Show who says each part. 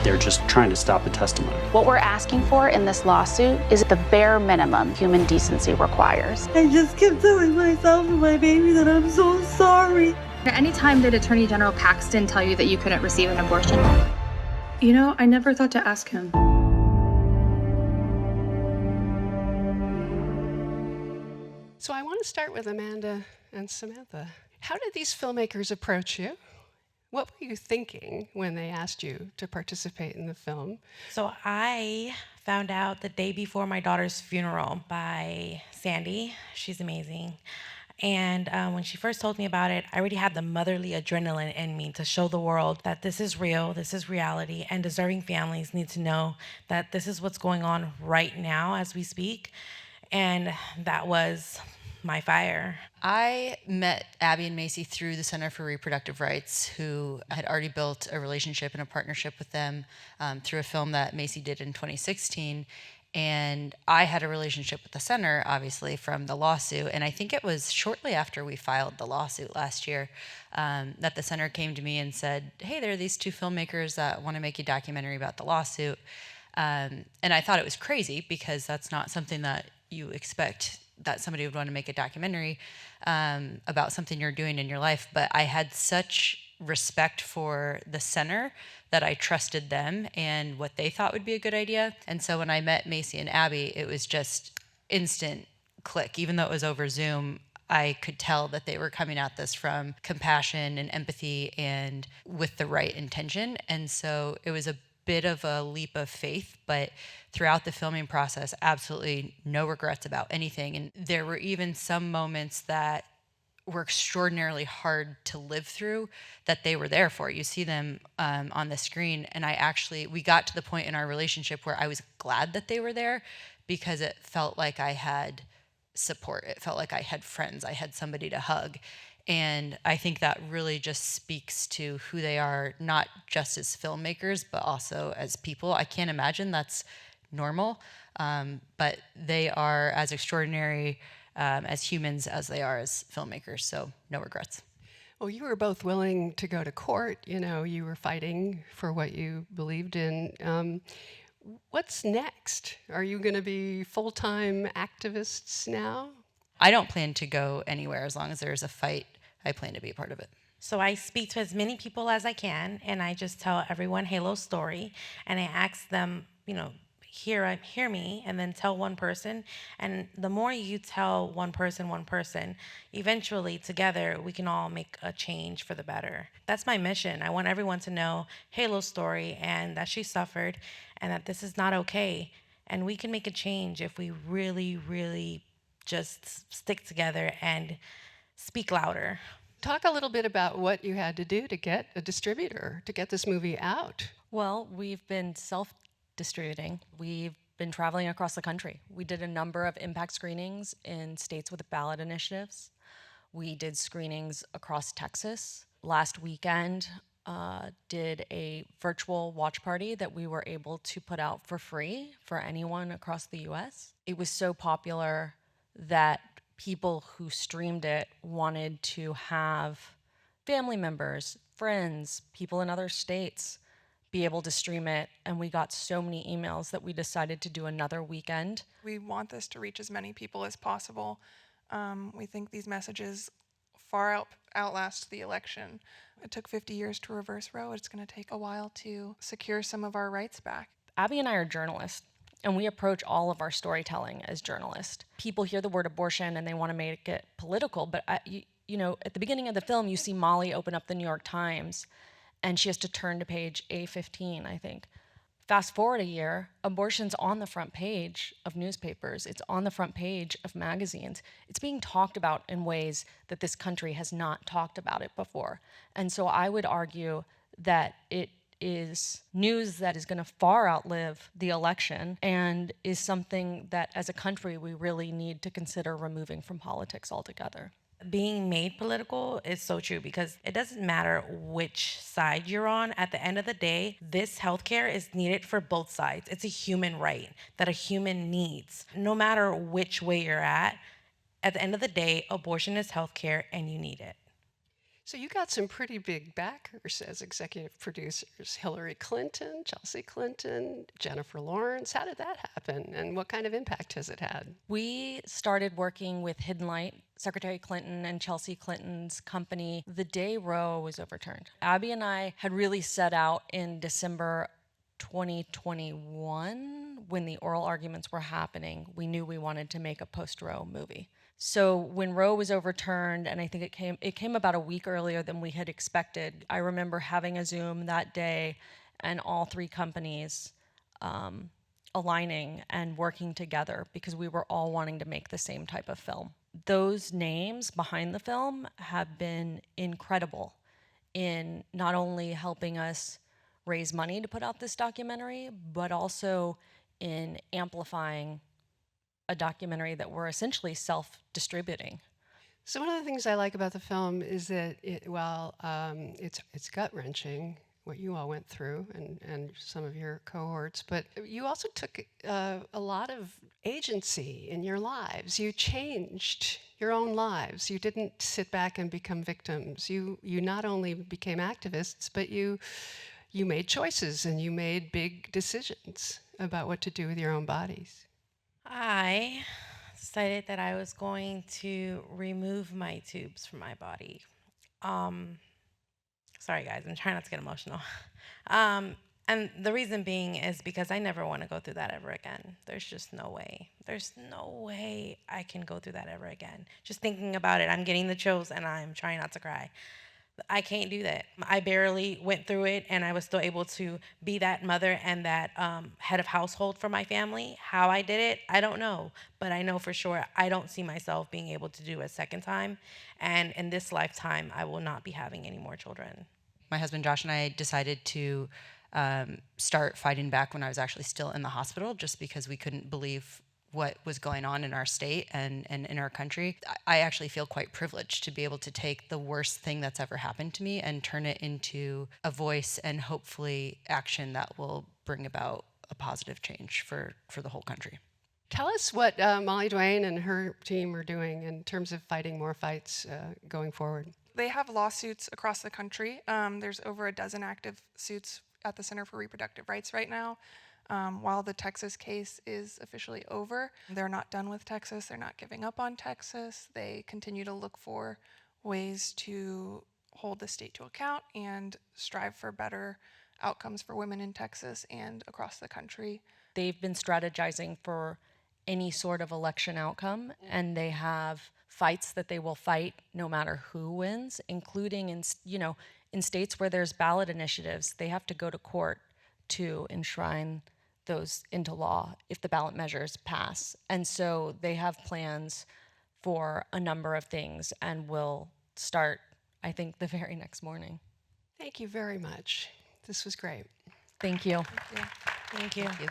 Speaker 1: They're just trying to stop the testimony.
Speaker 2: What we're asking for in this lawsuit is the bare minimum human decency requires.
Speaker 3: I just kept telling myself and my baby that I'm so sorry.
Speaker 4: Anytime did Attorney General Paxton tell you that you couldn't receive an abortion?
Speaker 5: You know, I never thought to ask him.
Speaker 6: So I want to start with Amanda and Samantha. How did these filmmakers approach you? What were you thinking when they asked you to participate in the film?
Speaker 7: So I found out the day before my daughter's funeral by Sandy. She's amazing. And when she first told me about it, I already had the motherly adrenaline in me to show the world that this is real, this is reality, and deserving families need to know that this is what's going on right now as we speak. And that was my fire.
Speaker 8: I met Abbie and Maisie through the Center for Reproductive Rights, who had already built a relationship and a partnership with them through a film that Maisie did in 2016. And I had a relationship with the center, obviously, from the lawsuit. And I think it was shortly after we filed the lawsuit last year that the center came to me and said, hey, there are these two filmmakers that want to make a documentary about the lawsuit. And I thought it was crazy because that's not something that you expect that somebody would want to make a documentary about something you're doing in your life. But I had such respect for the center that I trusted them and what they thought would be a good idea. And so when I met Maisie and Abbie, it was just instant click. Even though it was over Zoom, I could tell that they were coming at this from compassion and empathy and with the right intention. And so it was a bit of a leap of faith, but throughout the filming process, absolutely no regrets about anything. And there were even some moments that were extraordinarily hard to live through that they were there for. You see them on the screen, and we got to the point in our relationship where I was glad that they were there because it felt like I had support. It felt like I had friends. I had somebody to hug. And I think that really just speaks to who they are, not just as filmmakers, but also as people. I can't imagine that's normal, but they are as extraordinary as humans as they are as filmmakers, so no regrets.
Speaker 6: Well, you were both willing to go to court. You know, you were fighting for what you believed in. What's next? Are you going to be full-time activists now?
Speaker 8: I don't plan to go anywhere. As long as there's a fight, I plan to be a part of it.
Speaker 7: So I speak to as many people as I can, and I just tell everyone Halo's story, and I ask them, hear me, and then tell one person. And the more you tell one person, eventually together we can all make a change for the better. That's my mission. I want everyone to know Halo's story and that she suffered and that this is not okay. And we can make a change if we really, really just stick together and speak louder.
Speaker 6: Talk a little bit about what you had to do to get a distributor, to get this movie out.
Speaker 9: Well, we've been self-distributing. We've been traveling across the country. We did a number of impact screenings in states with ballot initiatives. We did screenings across Texas. Last weekend, did a virtual watch party that we were able to put out for free for anyone across the US. It was so popular that people who streamed it wanted to have family members, friends, people in other states be able to stream it, and we got so many emails that we decided to do another weekend.
Speaker 10: We want this to reach as many people as possible. We think these messages far outlast the election. It took 50 years to reverse Roe. It's going to take a while to secure some of our rights back.
Speaker 9: Abbie and I are journalists, and we approach all of our storytelling as journalists. People hear the word abortion and they want to make it political, but at the beginning of the film, you see Molly open up the New York Times, and she has to turn to page A15, I think. Fast forward a year, abortion's on the front page of newspapers. It's on the front page of magazines. It's being talked about in ways that this country has not talked about it before. And so I would argue that it is news that is going to far outlive the election and is something that as a country we really need to consider removing from politics altogether.
Speaker 7: Being made political is so true because it doesn't matter which side you're on. At the end of the day, this healthcare is needed for both sides. It's a human right that a human needs. No matter which way you're at the end of the day, abortion is healthcare and you need it.
Speaker 6: So you got some pretty big backers as executive producers. Hillary Clinton, Chelsea Clinton, Jennifer Lawrence. How did that happen? And what kind of impact has it had?
Speaker 9: We started working with Hidden Light, Secretary Clinton and Chelsea Clinton's company, the day Roe was overturned. Abbie and I had really set out in December 2021, when the oral arguments were happening. We knew we wanted to make a post-Roe movie. So when Roe was overturned, and I think it came about a week earlier than we had expected, I remember having a Zoom that day and all three companies aligning and working together because we were all wanting to make the same type of film. Those names behind the film have been incredible in not only helping us raise money to put out this documentary, but also in amplifying a documentary that we're essentially self-distributing.
Speaker 6: So one of the things I like about the film is that it's gut-wrenching, what you all went through and some of your cohorts, but you also took a lot of agency in your lives. You changed your own lives. You didn't sit back and become victims. You not only became activists, but you made choices and you made big decisions about what to do with your own bodies.
Speaker 7: I decided that I was going to remove my tubes from my body. Sorry guys, I'm trying not to get emotional. And the reason being is because I never want to go through that ever again. There's just no way. There's no way I can go through that ever again. Just thinking about it, I'm getting the chills and I'm trying not to cry. I can't do that. I barely went through it, and I was still able to be that mother and that head of household for my family. How I did it, I don't know. But I know for sure I don't see myself being able to do a second time. And in this lifetime, I will not be having any more children.
Speaker 8: My husband Josh and I decided to start fighting back when I was actually still in the hospital, just because we couldn't believe what was going on in our state and in our country. I actually feel quite privileged to be able to take the worst thing that's ever happened to me and turn it into a voice and hopefully action that will bring about a positive change for the whole country.
Speaker 6: Tell us what Molly Duane and her team are doing in terms of fighting more fights going forward.
Speaker 10: They have lawsuits across the country. There's over a dozen active suits at the Center for Reproductive Rights right now. While the Texas case is officially over, they're not done with Texas. They're not giving up on Texas. They continue to look for ways to hold the state to account and strive for better outcomes for women in Texas and across the country.
Speaker 9: They've been strategizing for any sort of election outcome, and they have fights that they will fight no matter who wins, including in states where there's ballot initiatives. They have to go to court to enshrine those into law if the ballot measures pass. And so they have plans for a number of things and will start, I think, the very next morning.
Speaker 6: Thank you very much. This was great.
Speaker 9: Thank you.
Speaker 10: Thank you.
Speaker 7: Thank you.
Speaker 8: Thank you.